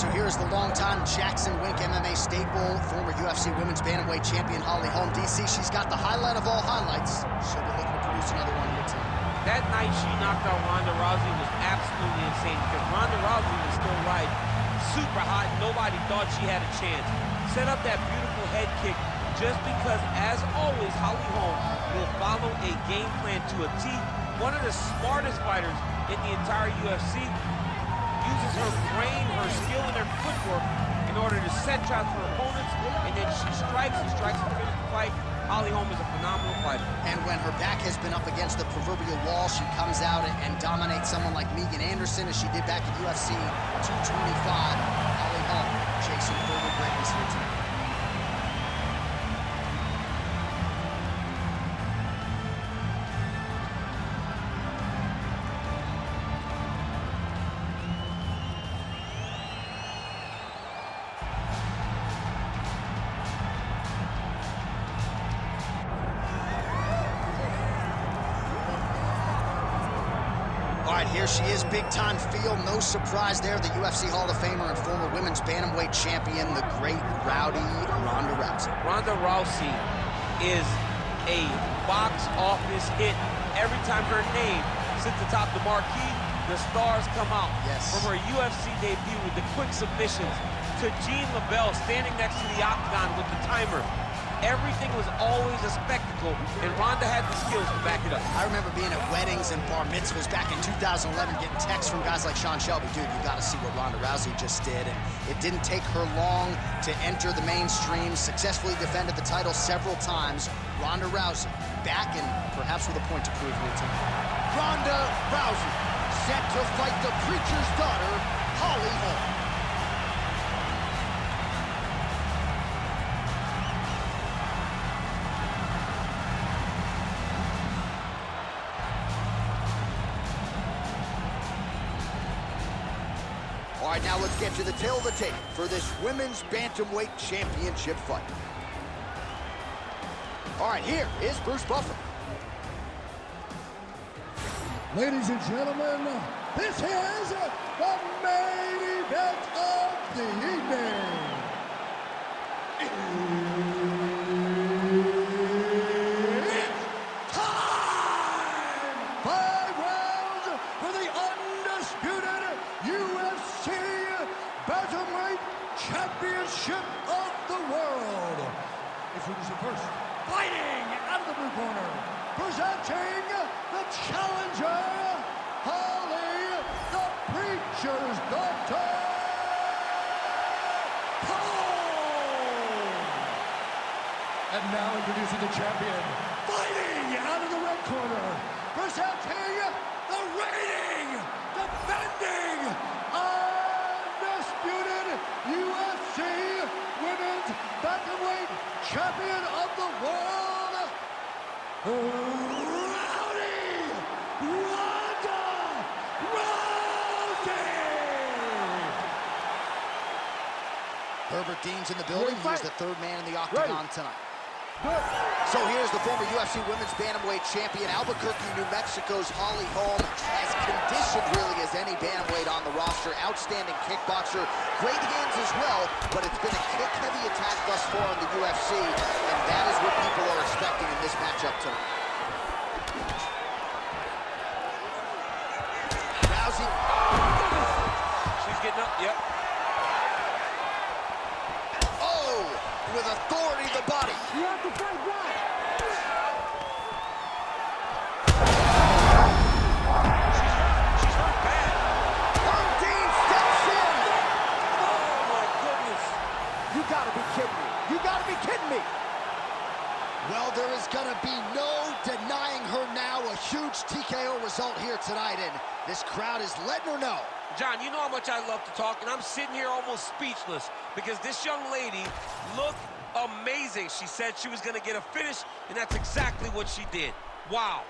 So here's the longtime Jackson Wink MMA staple, former UFC Women's Bantamweight champion Holly Holm. DC, she's got the highlight of all highlights. She'll be looking to produce another one here tonight. That night she knocked out Ronda Rousey was absolutely insane because Ronda Rousey was still super hot. Nobody thought she had a chance. Set up that beautiful head kick just because, as always, Holly Holm will follow a game plan to a T. One of the smartest fighters in the entire UFC. Uses her brain, her skill, and her footwork in order to set shots for opponents, and then she strikes and strikes to finish the fight. Holly Holm is a phenomenal fighter. And when her back has been up against the proverbial wall, she comes out and dominates someone like Megan Anderson, as she did back at UFC 225. Holly Holm chasing further greatness here tonight. All right, here she is, big-time feel. No surprise there, the UFC Hall of Famer and former women's bantamweight champion, the great rowdy Ronda Rousey. Ronda Rousey is a box office hit. Every time her name sits atop the marquee, the stars come out. Yes. From her UFC debut with the quick submissions to Jean LaBelle standing next to the octagon with the timer. Everything was always a spectacle, and Ronda had the skills to back it up. I remember being at weddings and bar mitzvahs back in 2011, getting texts from guys like Sean Shelby. Dude, you got to see what Ronda Rousey just did. And it didn't take her long to enter the mainstream, successfully defended the title several times. Ronda Rousey back and perhaps with a point to prove here tonight. Ronda Rousey set to fight the preacher's daughter, Holly Holm. All right, now let's get to the tail of the tape for this women's bantamweight championship fight. All right, here is Bruce Buffer. Ladies and gentlemen, this is the main event of the evening. It's time! 5 rounds for the undisputed UFC Bantamweight Championship of the world. Introducing first, fighting out of the blue corner, presenting the challenger, Holly, the preacher's daughter, Holm. And now introducing the champion, fighting out of the red corner, presenting the reigning, defending, undisputed UFC Women's Bantamweight Champion of the world, Rowdy Ronda Rousey! Herbert Dean's in the building. He's the third man in the octagon tonight. So here's the former UFC Women's Bantamweight champion, Albuquerque, New Mexico's Holly Holm, as conditioned really as any bantamweight on the roster. Outstanding kickboxer, great hands as well, but it's been a kick-heavy attack thus far in the UFC, and that is what people are expecting in this matchup tonight. Rousey. She's getting up, yep. Oh, with authority to the body. You have to fight back! She's hurt bad. Dean steps in. Oh, my goodness. You gotta be kidding me. You gotta be kidding me. Well, there is going to be no denying her now. A huge TKO result here tonight, and this crowd is letting her know. John, you know how much I love to talk, and I'm sitting here almost speechless because this young lady looked amazing. She said she was going to get a finish, and that's exactly what she did. Wow.